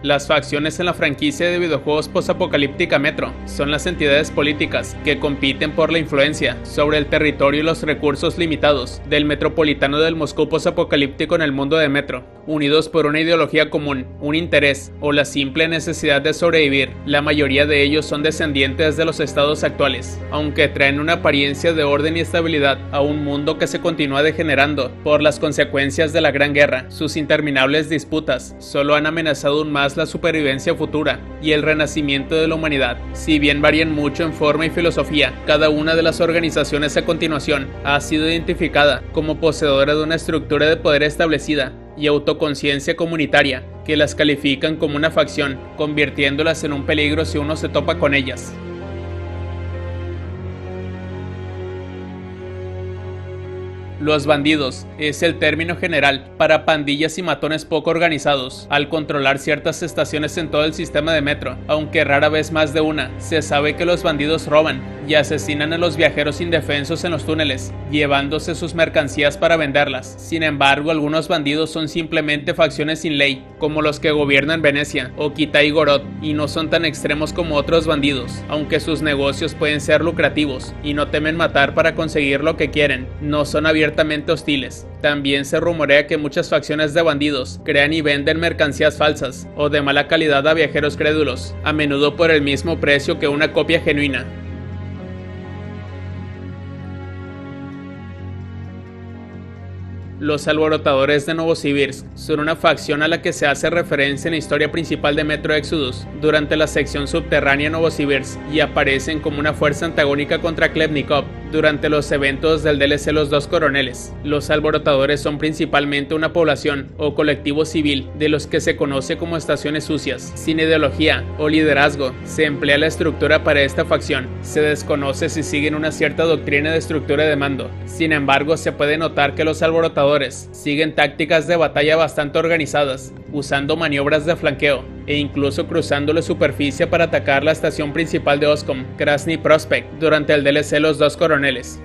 Las facciones en la franquicia de videojuegos posapocalíptica Metro son las entidades políticas que compiten por la influencia sobre el territorio y los recursos limitados del metropolitano del Moscú posapocalíptico en el mundo de Metro, unidos por una ideología común, un interés o la simple necesidad de sobrevivir. La mayoría de ellos son descendientes de los estados actuales, aunque traen una apariencia de orden y estabilidad a un mundo que se continúa degenerando por las consecuencias de la Gran Guerra. Sus interminables disputas solo han amenazado aún más la supervivencia futura y el renacimiento de la humanidad. Si bien varían mucho en forma y filosofía, cada una de las organizaciones a continuación ha sido identificada como poseedora de una estructura de poder establecida y autoconciencia comunitaria que las califican como una facción, convirtiéndolas en un peligro si uno se topa con ellas. Los bandidos es el término general para pandillas y matones poco organizados. Al controlar ciertas estaciones en todo el sistema de metro, aunque rara vez más de una, se sabe que los bandidos roban y asesinan a los viajeros indefensos en los túneles, llevándose sus mercancías para venderlas. Sin embargo, algunos bandidos son simplemente facciones sin ley, como los que gobiernan Venecia o Kitai-Gorod, y no son tan extremos como otros bandidos, aunque sus negocios pueden ser lucrativos y no temen matar para conseguir lo que quieren. No son abiertamente hostiles. También se rumorea que muchas facciones de bandidos crean y venden mercancías falsas o de mala calidad a viajeros crédulos, a menudo por el mismo precio que una copia genuina. Los alborotadores de Novosibirsk son una facción a la que se hace referencia en la historia principal de Metro Exodus durante la sección subterránea Novosibirsk y aparecen como una fuerza antagónica contra Klebnikov durante los eventos del DLC Los Dos Coroneles. Los alborotadores son principalmente una población o colectivo civil de los que se conoce como estaciones sucias. Sin ideología o liderazgo se emplea la estructura para esta facción. Se desconoce si siguen una cierta doctrina de estructura de mando. Sin embargo, se puede notar que los alborotadores siguen tácticas de batalla bastante organizadas, usando maniobras de flanqueo e incluso cruzando la superficie para atacar la estación principal de Oskom, Krasny Prospekt, durante el DLC Los Dos Coroneles.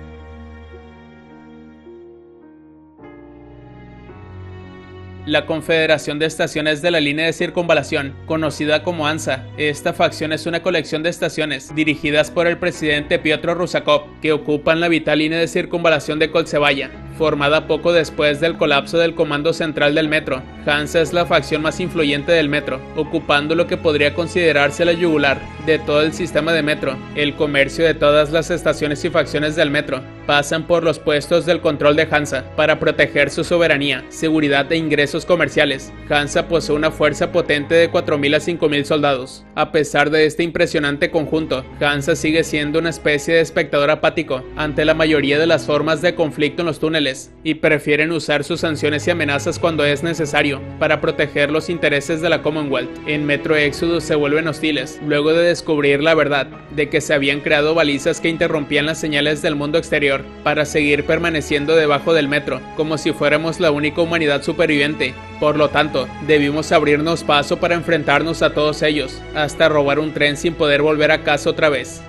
La Confederación de Estaciones de la Línea de Circunvalación, conocida como ANSA. Esta facción es una colección de estaciones dirigidas por el presidente Piotr Rusakov, que ocupan la vital línea de circunvalación de Koltsevaya, formada poco después del colapso del Comando Central del Metro. Hansa es la facción más influyente del metro, ocupando lo que podría considerarse la yugular de todo el sistema de metro. El comercio de todas las estaciones y facciones del metro pasan por los puestos del control de Hansa para proteger su soberanía, seguridad e ingresos comerciales. Hansa posee una fuerza potente de 4.000 a 5.000 soldados. A pesar de este impresionante conjunto, Hansa sigue siendo una especie de espectador apático ante la mayoría de las formas de conflicto en los túneles, y prefieren usar sus sanciones y amenazas cuando es necesario para proteger los intereses de la Commonwealth. En Metro Exodus se vuelven hostiles luego de descubrir la verdad de que se habían creado balizas que interrumpían las señales del mundo exterior para seguir permaneciendo debajo del metro, como si fuéramos la única humanidad superviviente. Por lo tanto, debimos abrirnos paso para enfrentarnos a todos ellos, hasta robar un tren sin poder volver a casa otra vez.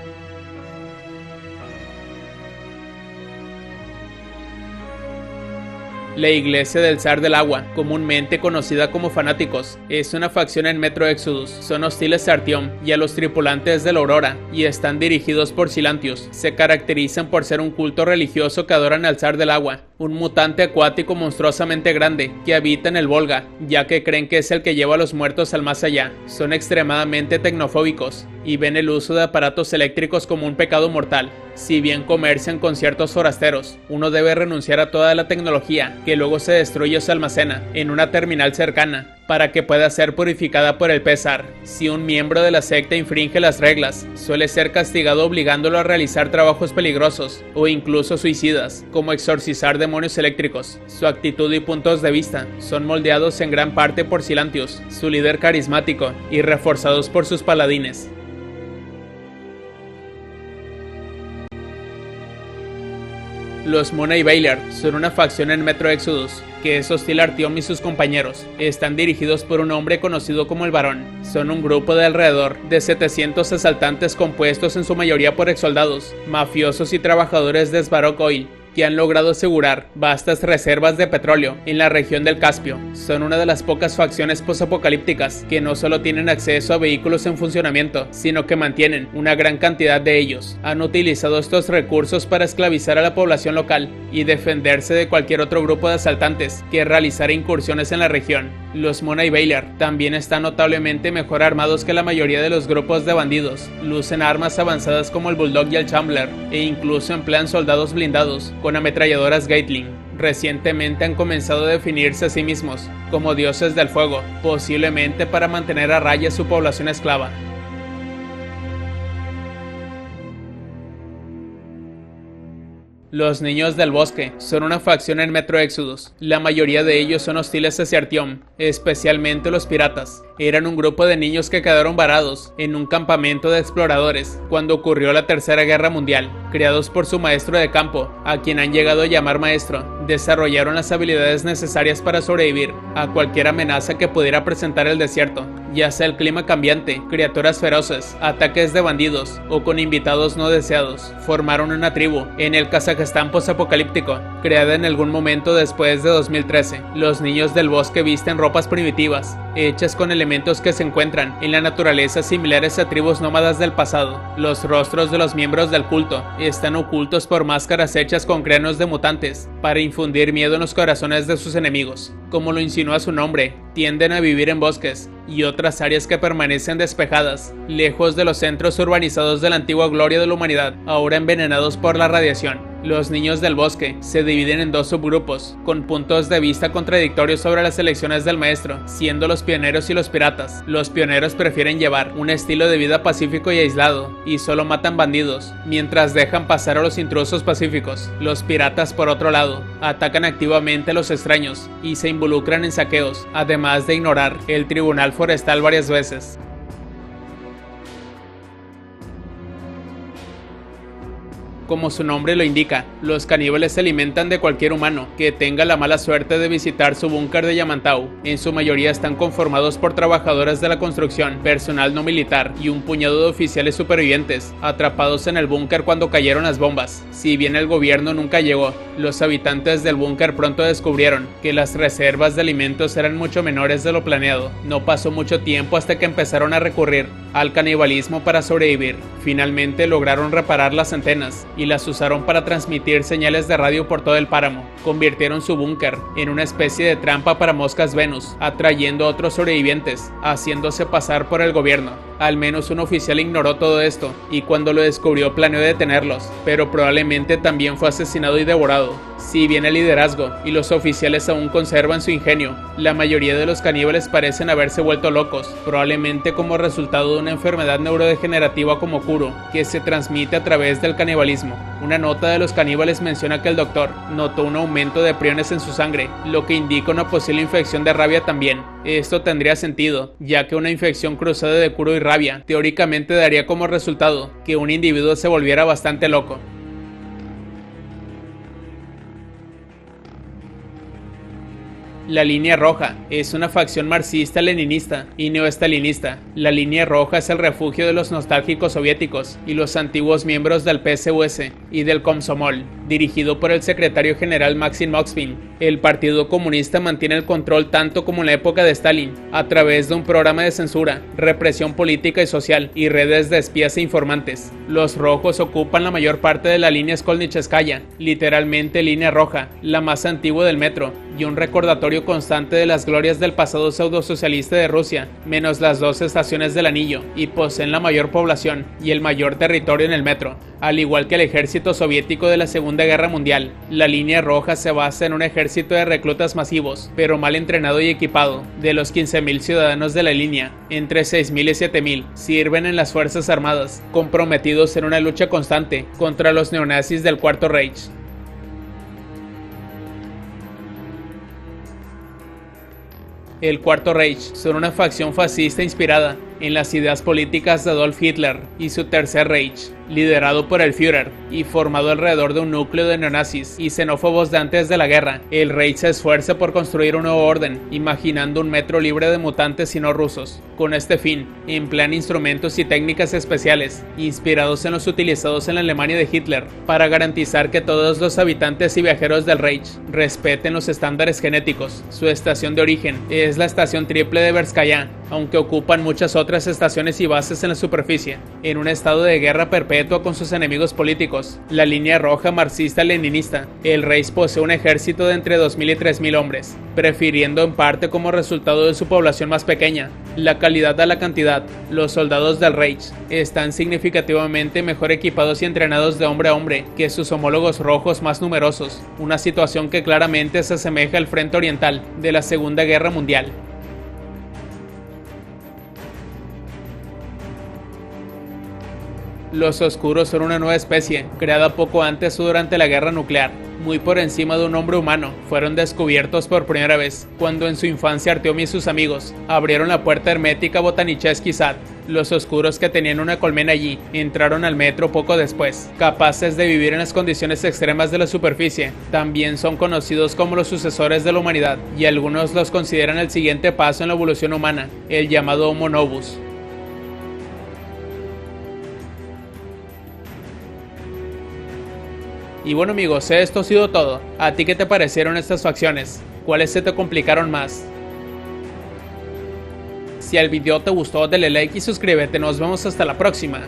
La Iglesia del Zar del Agua, comúnmente conocida como Fanáticos, es una facción en Metro Exodus. Son hostiles a Artyom y a los tripulantes de la Aurora, y están dirigidos por Silantius. Se caracterizan por ser un culto religioso que adoran al Zar del Agua, un mutante acuático monstruosamente grande que habita en el Volga, ya que creen que es el que lleva a los muertos al más allá. Son extremadamente tecnofóbicos y ven el uso de aparatos eléctricos como un pecado mortal. Si bien comercian con ciertos forasteros, uno debe renunciar a toda la tecnología que luego se destruye o se almacena en una terminal cercana para que pueda ser purificada por el Pesar. Si un miembro de la secta infringe las reglas, suele ser castigado obligándolo a realizar trabajos peligrosos o incluso suicidas, como exorcizar demonios eléctricos. Su actitud y puntos de vista son moldeados en gran parte por Silantius, su líder carismático, y reforzados por sus paladines. Los Money Bailer son una facción en Metro Exodus que es hostil a Artyom y sus compañeros. Están dirigidos por un hombre conocido como el Barón. Son un grupo de alrededor de 700 asaltantes compuestos en su mayoría por exsoldados, mafiosos y trabajadores de Svarog Oil. que han logrado asegurar vastas reservas de petróleo en la región del Caspio. Son una de las pocas facciones posapocalípticas que no solo tienen acceso a vehículos en funcionamiento, sino que mantienen una gran cantidad de ellos. Han utilizado estos recursos para esclavizar a la población local y defenderse de cualquier otro grupo de asaltantes que realizara incursiones en la región. Los Money Bailer también están notablemente mejor armados que la mayoría de los grupos de bandidos. Lucen armas avanzadas como el Bulldog y el Chambler, e incluso emplean soldados blindados con ametralladoras Gatling. Recientemente han comenzado a definirse a sí mismos como dioses del fuego, posiblemente para mantener a raya su población esclava. Los Niños del Bosque son una facción en Metro Exodus. La mayoría de ellos son hostiles hacia Artyom, especialmente los piratas. Eran un grupo de niños que quedaron varados en un campamento de exploradores cuando ocurrió la Tercera Guerra Mundial. Creados por su maestro de campo, a quien han llegado a llamar maestro, desarrollaron las habilidades necesarias para sobrevivir a cualquier amenaza que pudiera presentar el desierto, ya sea el clima cambiante, criaturas feroces, ataques de bandidos o con invitados no deseados. Formaron una tribu en el Kazajstán posapocalíptico, creada en algún momento después de 2013. Los Niños del Bosque visten ropas primitivas, hechas con elementos que se encuentran en la naturaleza similares a tribus nómadas del pasado. Los rostros de los miembros del culto están ocultos por máscaras hechas con cráneos de mutantes para infundir miedo en los corazones de sus enemigos. Como lo insinúa su nombre, tienden a vivir en bosques y otras áreas que permanecen despejadas, lejos de los centros urbanizados de la antigua gloria de la humanidad, ahora envenenados por la radiación. Los Niños del Bosque se dividen en dos subgrupos, con puntos de vista contradictorios sobre las elecciones del maestro, siendo los pioneros y los piratas. Los pioneros prefieren llevar un estilo de vida pacífico y aislado, y solo matan bandidos, mientras dejan pasar a los intrusos pacíficos. Los piratas, por otro lado, atacan activamente a los extraños, y se involucran en saqueos, además de ignorar el tribunal forestal varias veces. Como su nombre lo indica, los caníbales se alimentan de cualquier humano que tenga la mala suerte de visitar su búnker de Yamantau. En su mayoría están conformados por trabajadores de la construcción, personal no militar y un puñado de oficiales supervivientes, atrapados en el búnker cuando cayeron las bombas. Si bien el gobierno nunca llegó, los habitantes del búnker pronto descubrieron que las reservas de alimentos eran mucho menores de lo planeado. No pasó mucho tiempo hasta que empezaron a recurrir al canibalismo para sobrevivir. Finalmente lograron reparar las antenas y las usaron para transmitir señales de radio por todo el páramo. Convirtieron su búnker en una especie de trampa para moscas Venus, atrayendo a otros sobrevivientes, haciéndose pasar por el gobierno. Al menos un oficial ignoró todo esto, y cuando lo descubrió planeó detenerlos, pero probablemente también fue asesinado y devorado. Si bien el liderazgo y los oficiales aún conservan su ingenio, la mayoría de los caníbales parecen haberse vuelto locos, probablemente como resultado de una enfermedad neurodegenerativa como Kuro, que se transmite a través del canibalismo. Una nota de los caníbales menciona que el doctor notó un aumento de priones en su sangre, lo que indica una posible infección de rabia también. Esto tendría sentido, ya que una infección cruzada de Kuro y rabia teóricamente daría como resultado que un individuo se volviera bastante loco. La Línea Roja es una facción marxista-leninista y neoestalinista. La Línea Roja es el refugio de los nostálgicos soviéticos y los antiguos miembros del PSUS y del Komsomol, dirigido por el secretario general Maxim Moskvin. El Partido Comunista mantiene el control tanto como en la época de Stalin, a través de un programa de censura, represión política y social, y redes de espías e informantes. Los rojos ocupan la mayor parte de la línea Skolnicheskaya, literalmente línea roja, la más antigua del metro, y un recordatorio constante de las glorias del pasado pseudosocialista de Rusia, menos las dos estaciones del anillo, y poseen la mayor población y el mayor territorio en el metro. Al igual que el ejército soviético de la Segunda Guerra Mundial, la Línea Roja se basa en un ejército de reclutas masivos, pero mal entrenado y equipado. De los 15.000 ciudadanos de la línea, entre 6.000 y 7.000 sirven en las Fuerzas Armadas, comprometidos en una lucha constante contra los neonazis del Cuarto Reich. El Cuarto Reich son una facción fascista inspirada en las ideas políticas de Adolf Hitler y su Tercer Reich, liderado por el Führer y formado alrededor de un núcleo de neonazis y xenófobos de antes de la guerra. El Reich se esfuerza por construir un nuevo orden, imaginando un metro libre de mutantes y no rusos. Con este fin, emplean instrumentos y técnicas especiales, inspirados en los utilizados en la Alemania de Hitler, para garantizar que todos los habitantes y viajeros del Reich respeten los estándares genéticos. Su estación de origen es la estación triple de Verskaya, aunque ocupan muchas otras estaciones y bases en la superficie, en un estado de guerra perpetua con sus enemigos políticos, la línea roja marxista-leninista. El Reich posee un ejército de entre 2.000 y 3.000 hombres, prefiriendo en parte como resultado de su población más pequeña la calidad a la cantidad. Los soldados del Reich están significativamente mejor equipados y entrenados de hombre a hombre que sus homólogos rojos más numerosos, una situación que claramente se asemeja al frente oriental de la Segunda Guerra Mundial. Los oscuros son una nueva especie, creada poco antes o durante la guerra nuclear. Muy por encima de un hombre humano, fueron descubiertos por primera vez cuando en su infancia Artyom y sus amigos abrieron la puerta hermética a Botanichesky Sad. Los oscuros, que tenían una colmena allí, entraron al metro poco después, capaces de vivir en las condiciones extremas de la superficie. También son conocidos como los sucesores de la humanidad, y algunos los consideran el siguiente paso en la evolución humana, el llamado Homo Novus. Y bueno amigos, esto ha sido todo. ¿A ti qué te parecieron estas facciones? ¿Cuáles se te complicaron más? Si el video te gustó, dale like y suscríbete. Nos vemos hasta la próxima.